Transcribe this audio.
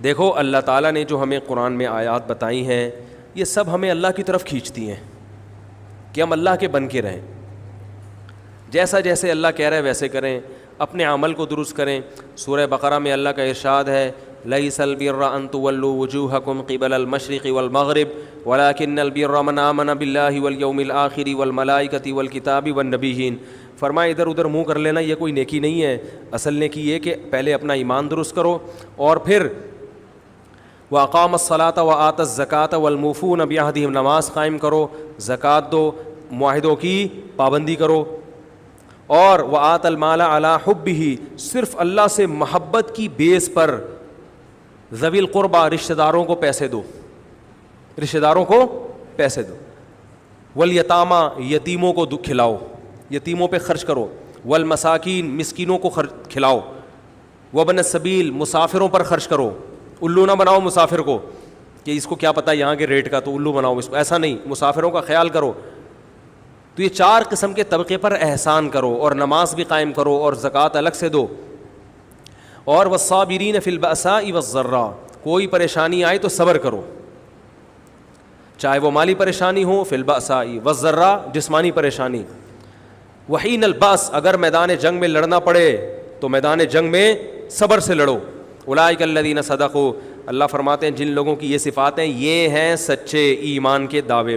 دیکھو اللہ تعالیٰ نے جو ہمیں قرآن میں آیات بتائی ہیں یہ سب ہمیں اللہ کی طرف کھینچتی ہیں کہ ہم اللہ کے بن کے رہیں, جیسا جیسے اللہ کہہ رہا ہے ویسے کریں, اپنے عمل کو درست کریں. سورہ بقرہ میں اللہ کا ارشاد ہے لیس البر ان تولوا وجوہکم قبل المشرق والمغرب ولکن البر من آمن باللہ والیوم الآخر والملائکۃ والکتاب والنبیین. فرمایا ادھر ادھر منہ کر لینا یہ کوئی نیکی نہیں ہے, اصل نیکی یہ کہ پہلے اپنا ایمان درست کرو اور پھر وَأَقَامَ الصَّلَاةَ وَآتَى الزَّكَاةَ وَالْمُوفُونَ بِعَهْدِهِمْ, نماز قائم کرو, زکوٰۃ دو, معاہدوں کی پابندی کرو, اور وَآتَى الْمَالَ عَلَىٰ حُبِّهِ, صرف اللہ سے محبت کی بیس پر ذوی القربہ رشتہ داروں کو پیسے دو, رشتہ داروں کو پیسے دو. والیتامى, یتیموں کو کھلاؤ, یتیموں پہ خرچ کرو. والمساکین, مسکینوں کو کھلاؤ. وابن السبیل, مسافروں پر خرچ کرو. الو نہ بناؤ مسافر کو کہ اس کو کیا پتہ یہاں کے ریٹ کا تو الو بناؤ اس کو, ایسا نہیں, مسافروں کا خیال کرو. تو یہ 4 قسم کے طبقے پر احسان کرو, اور نماز بھی قائم کرو اور زکوٰۃ الگ سے دو. اور والصابرین فی البأساء والضراء, کوئی پریشانی آئے تو صبر کرو, چاہے وہ مالی پریشانی ہو, فی البأساء والضراء جسمانی پریشانی. وحین البأس, اگر میدان جنگ میں لڑنا پڑے تو میدان جنگ میں صبر سے لڑو. اولئک الذین صدقوا, اللہ فرماتے ہیں جن لوگوں کی یہ صفات ہیں یہ ہیں سچے ایمان کے دعوے